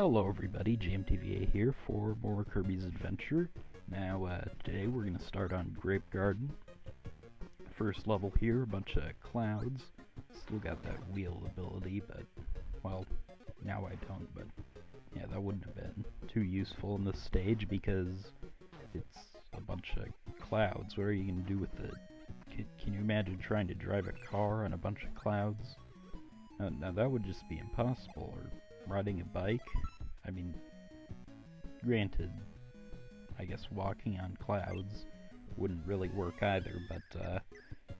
Hello everybody, JMTVA here for more Kirby's Adventure. Now, today we're going to start on Grape Garden. First level here, a bunch of clouds. Still got that wheel ability, but, well, now I don't, but yeah, that wouldn't have been too useful in this stage because it's a bunch of clouds. What are you going to do with it? Can you imagine trying to drive a car on a bunch of clouds? Now that would just be impossible, or riding a bike. I mean, granted, I guess walking on clouds wouldn't really work either, but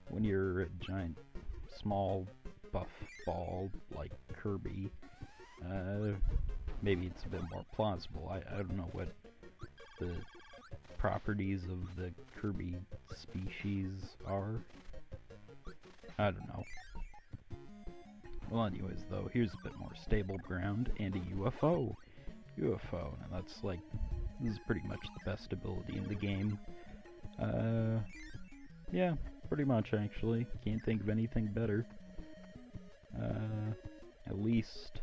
when you're a giant, small, buff ball like Kirby, maybe it's a bit more plausible. I don't know what the properties of the Kirby species are. I don't know. Well, anyways, though, here's a bit more stable ground and a UFO. UFO, and that's like, this is pretty much the best ability in the game. Yeah, pretty much actually. Can't think of anything better. At least,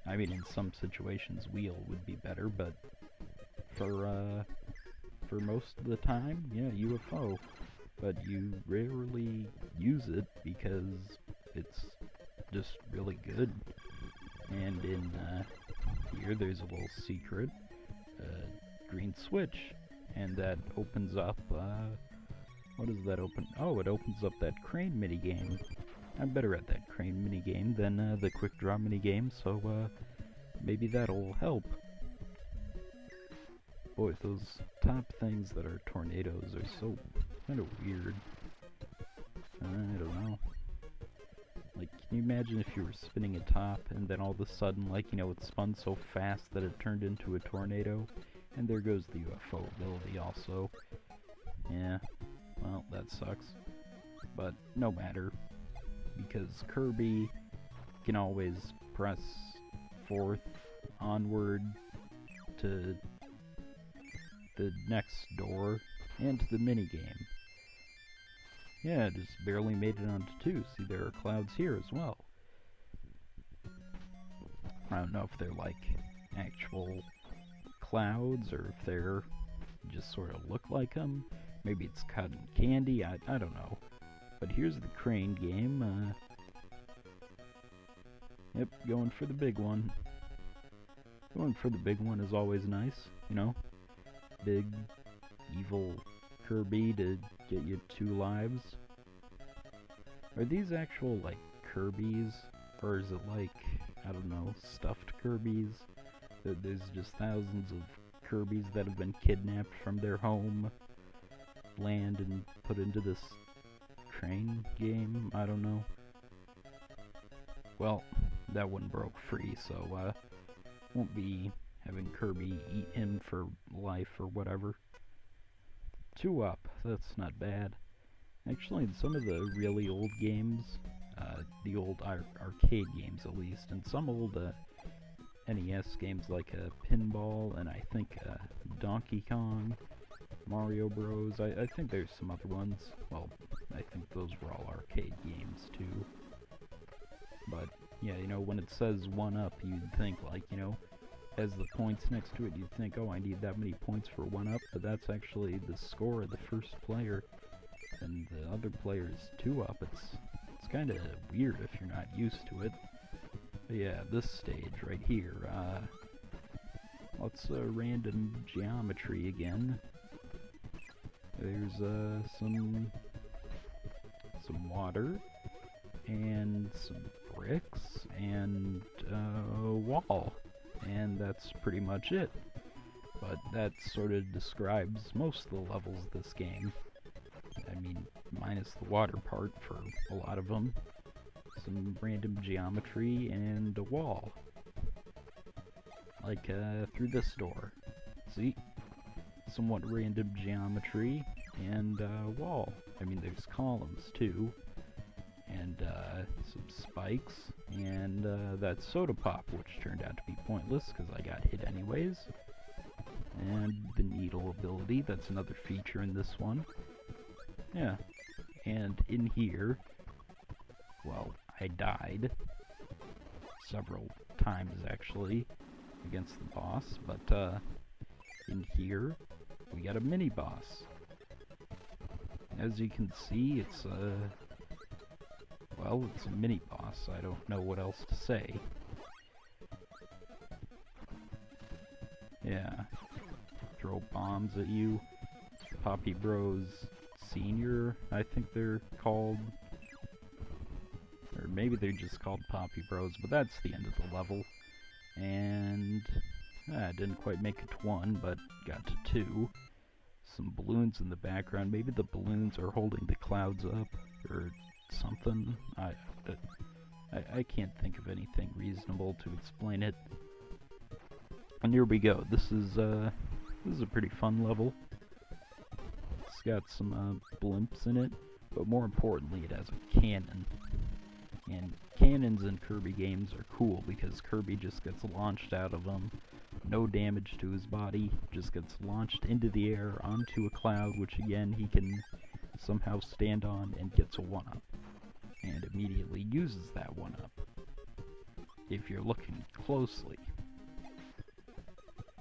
I mean, in some situations, wheel would be better, but for most of the time, yeah, UFO. But you rarely use it because it's just really good. And in here there's a little secret, green switch, and that opens up, what does that open? Oh, it opens up that crane minigame. I'm better at that crane minigame than the quick draw minigame, so maybe that'll help. Boy, those top things that are tornadoes are so kind of weird. I don't know. Like, can you imagine if you were spinning a top and then all of a sudden, like, you know, it spun so fast that it turned into a tornado? And there goes the UFO ability also. Yeah, well, that sucks. But no matter, because Kirby can always press forth, onward, to the next door, and to the minigame. Yeah, just barely made it onto 2. See, there are clouds here as well. I don't know if they're like actual clouds or if they're just sort of look like them. Maybe it's cotton candy, I don't know. But here's the crane game. Yep, going for the big one. Going for the big one is always nice, you know? Big, evil Kirby to get you 2 lives. Are these actual, like, Kirby's? Or is it like, I don't know, stuffed Kirby's? There's just thousands of Kirby's that have been kidnapped from their home land and put into this train game? I don't know. Well, that one broke free, so, won't be having Kirby eat him for life or whatever. 2 up, that's not bad. Actually, in some of the really old games, the old arcade games at least, and some old NES games like Pinball, and I think Donkey Kong, Mario Bros. I think there's some other ones. Well, I think those were all arcade games too. But, yeah, you know, when it says 1 up, you'd think, like, you know, as the points next to it, you'd think, oh, I need that many points for 1 up, but that's actually the score of the first player, and the other player's 2 up. It's kind of weird if you're not used to it. But yeah, this stage right here, let's random geometry again. There's some water, and some bricks, and a wall. And that's pretty much it. But that sort of describes most of the levels of this game. I mean, minus the water part for a lot of them. Some random geometry and a wall. Like, through this door. See? Somewhat random geometry and a wall. I mean, there's columns too. And some spikes, and that soda pop, which turned out to be pointless because I got hit anyways. And the needle ability, that's another feature in this one. Yeah, and in here, well, I died several times actually. I against the boss, but in here we got a mini boss. As you can see, it's well, it's a mini boss. I don't know what else to say. Yeah. Throw bombs at you. Poppy Bros Senior, I think they're called. Or maybe they're just called Poppy Bros, but that's the end of the level. And I didn't quite make it to 1, but got to 2. Some balloons in the background. Maybe the balloons are holding the clouds up, or something. I can't think of anything reasonable to explain it. And here we go. This is a pretty fun level. It's got some blimps in it, but more importantly, it has a cannon. And cannons in Kirby games are cool because Kirby just gets launched out of them. No damage to his body, just gets launched into the air onto a cloud, which again he can somehow stand on and gets a 1-up. And immediately uses that 1-up. If you're looking closely.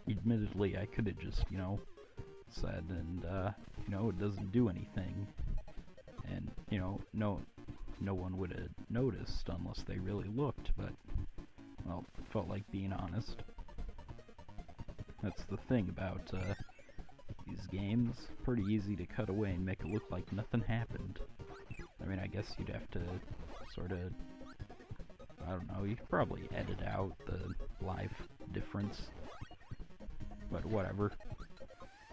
Admittedly, I could have just, you know, said, and, you know, it doesn't do anything. And, you know, no one would have noticed unless they really looked, but, well, felt like being honest. That's the thing about these games. Pretty easy to cut away and make it look like nothing happened. I mean, I guess you'd have to sort of, I don't know, you could probably edit out the live difference. But whatever.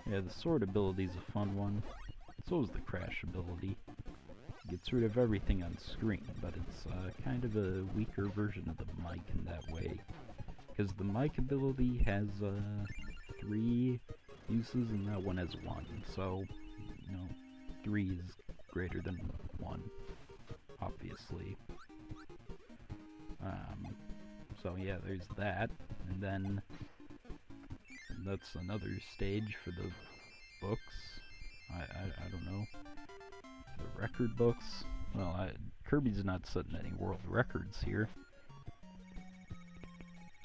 Yeah, the sword ability is a fun one. So is the crash ability. Gets rid of everything on screen, but it's kind of a weaker version of the mic in that way. Because the mic ability has 3 uses and that one has 1. So, you know, 3 is greater than 1, obviously. So yeah, there's that, and then that's another stage for the books. I don't know. The record books. Well, Kirby's not setting any world records here.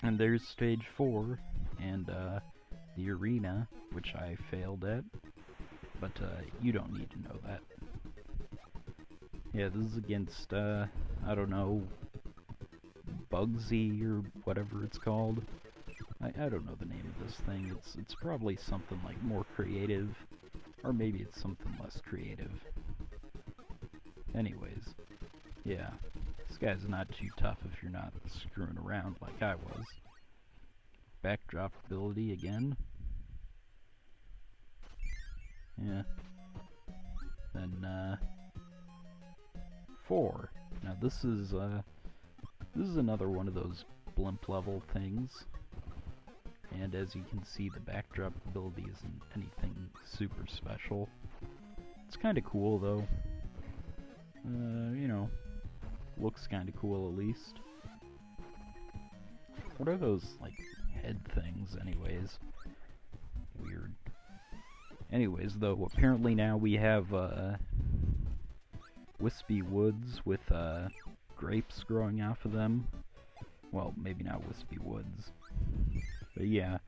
And there's stage 4, and the arena, which I failed at. But you don't need to know that. Yeah, this is against, I don't know, Bugsy or whatever it's called. I don't know the name of this thing. It's probably something like more creative, or maybe it's something less creative. Anyways, yeah, this guy's not too tough if you're not screwing around like I was. Backdrop ability again. Yeah. Then 4. Now this is another one of those blimp level things. And as you can see, the backdrop ability isn't anything super special. It's kind of cool though. You know, looks kind of cool at least. What are those, like, head things anyways? Weird. Anyways, though, apparently now we have, wispy woods with, grapes growing off of them. Well, maybe not wispy woods. But yeah,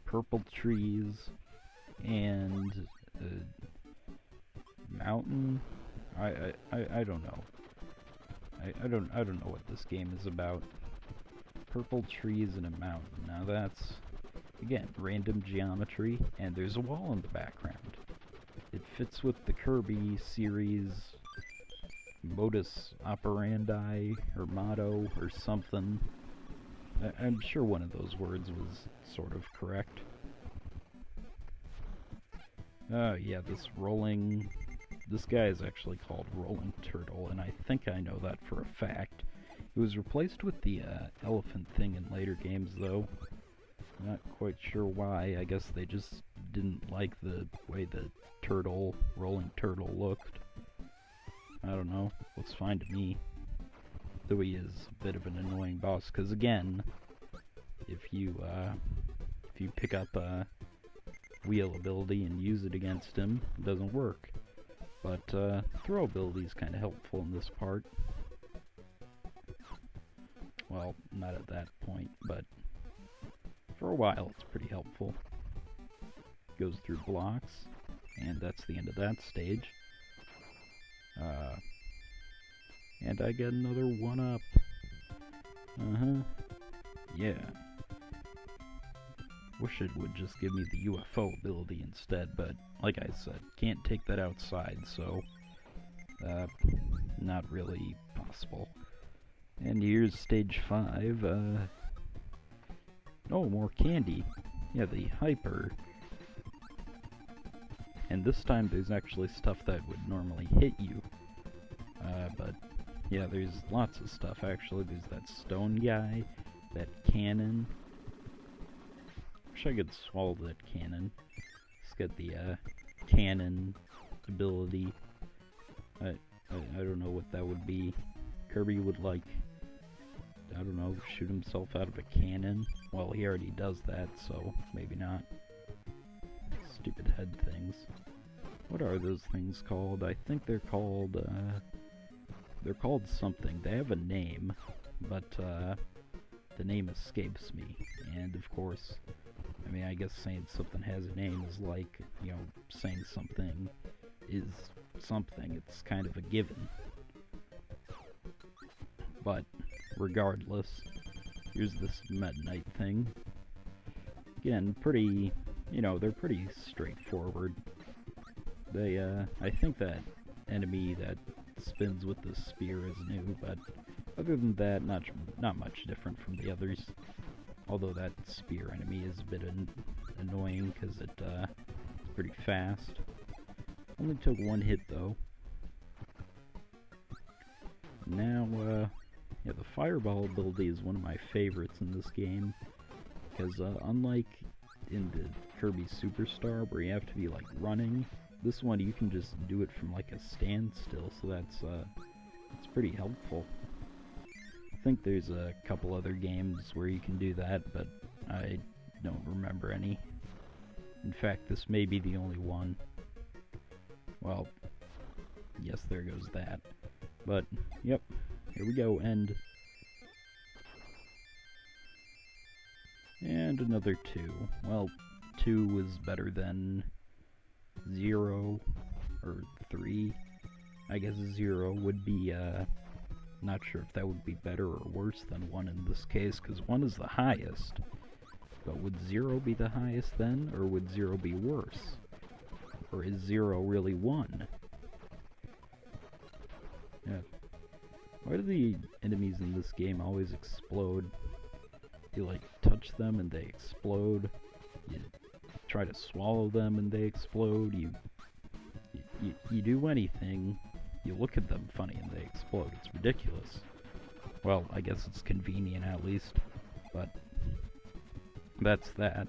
purple trees, and, mountain. I don't know. I don't know what this game is about. Purple trees and a mountain. Now that's, again, random geometry, and there's a wall in the background. It fits with the Kirby series modus operandi, or motto, or something. I'm sure one of those words was sort of correct. Yeah, this guy is actually called Rolling Turtle, and I think I know that for a fact. It was replaced with the elephant thing in later games, though. Not quite sure why. I guess they just didn't like the way the Rolling Turtle looked. I don't know. Looks fine to me. Though he is a bit of an annoying boss, because again, if you pick up a wheel ability and use it against him, it doesn't work. But throw ability is kind of helpful in this part. Well, not at that point, but for a while it's pretty helpful. Goes through blocks, and that's the end of that stage. And I get another 1-up. Yeah. Wish it would just give me the UFO ability instead, but like I said, can't take that outside, so not really possible. And here's stage 5. Oh, more candy. Yeah, the hyper. And this time there's actually stuff that would normally hit you. But yeah, there's lots of stuff actually. There's that stone guy, that cannon. Wish I could swallow that cannon. Let's get the cannon ability. I don't know what that would be. Kirby would like, I don't know, shoot himself out of a cannon. Well, he already does that, so maybe not. Stupid head things. What are those things called? I think they're called something. They have a name, but the name escapes me. And of course, I mean, I guess saying something has a name is like, you know, saying something is something. It's kind of a given. But regardless, here's this Meta Knight thing. Again, pretty, you know, they're pretty straightforward. They, I think that enemy that spins with the spear is new, but other than that, not much different from the others. Although that spear enemy is a bit annoying because it's pretty fast. Only took 1 hit though. Now, yeah, the fireball ability is one of my favorites in this game, because unlike in the Kirby Superstar where you have to be like running, this one you can just do it from like a standstill, so that's pretty helpful. I think there's a couple other games where you can do that, but I don't remember any. In fact, this may be the only one. Well, yes, there goes that. But, yep, here we go, end. And another 2. Well, 2 was better than 0, or 3. I guess 0 would be, not sure if that would be better or worse than 1 in this case, because 1 is the highest. But would 0 be the highest then, or would 0 be worse? Or is 0 really 1? Yeah. Why do the enemies in this game always explode? You like touch them and they explode. You try to swallow them and they explode. You do anything. You look at them funny and they explode. It's ridiculous. Well, I guess it's convenient at least, but that's that.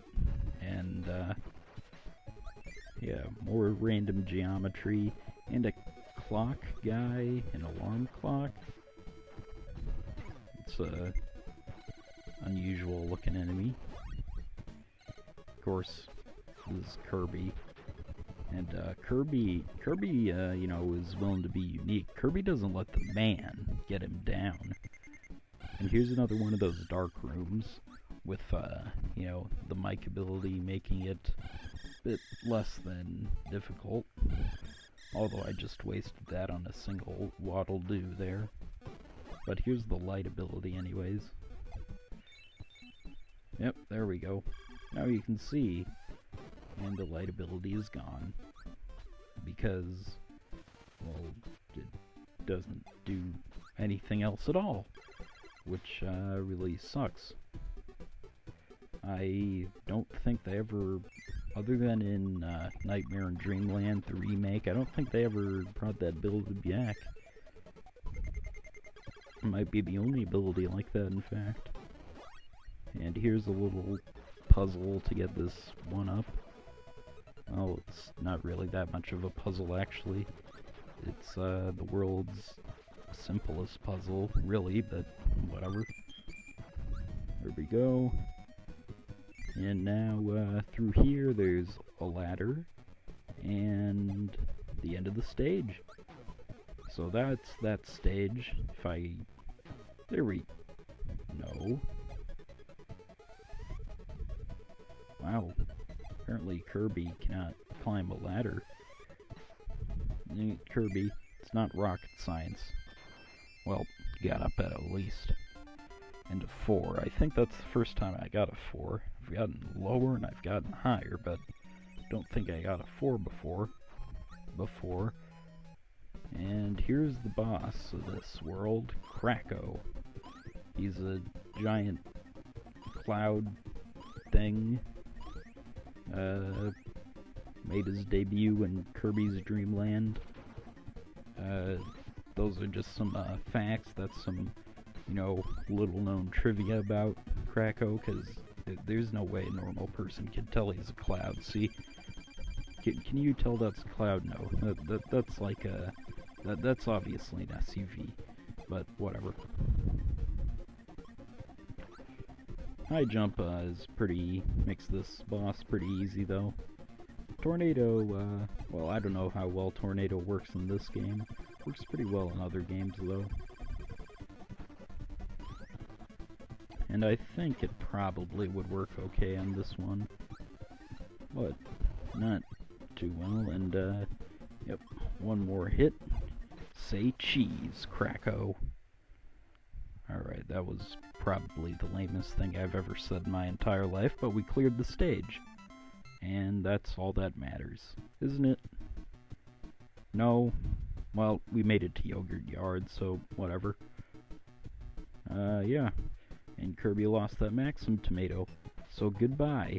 And yeah, more random geometry and a clock guy, an alarm clock. It's a unusual looking enemy. Of course, this is Kirby. And Kirby, you know, is willing to be unique. Kirby doesn't let the man get him down. And here's another one of those dark rooms with, you know, the mic ability making it a bit less than difficult. Although I just wasted that on a single waddle-doo there. But here's the light ability anyways. Yep, there we go. Now you can see. And the light ability is gone. Because, well, it doesn't do anything else at all. Which, really sucks. I don't think they ever, other than in Nightmare in Dreamland, the remake, I don't think they ever brought that ability back. It might be the only ability like that, in fact. And here's a little puzzle to get this 1-up. Well, it's not really that much of a puzzle, actually. It's the world's simplest puzzle, really, but whatever. There we go. And now, through here, there's a ladder, and the end of the stage. So that's that stage. If I... There we... No. Wow. Apparently Kirby cannot climb a ladder. Kirby, it's not rocket science. Well, got up at least. And a 4. I think that's the first time I got a 4. I've gotten lower and I've gotten higher, but I don't think I got a 4 before. And here's the boss of this world, Kracko. He's a giant cloud thing. Made his debut in Kirby's Dream Land. Those are just some facts. That's some, you know, little-known trivia about Kracko, because there's no way a normal person can tell he's a cloud. See, can you tell that's a cloud? No, that's like a that's obviously an SUV, but whatever. High jump makes this boss pretty easy though. Tornado, well, I don't know how well Tornado works in this game. Works pretty well in other games though. And I think it probably would work okay on this one. But not too well, and yep, one more hit. Say cheese, Kracko. Alright, that was probably the lamest thing I've ever said in my entire life, but we cleared the stage. And that's all that matters, isn't it? No? Well, we made it to Yogurt Yard, so whatever. Yeah. And Kirby lost that Maxim tomato, so goodbye.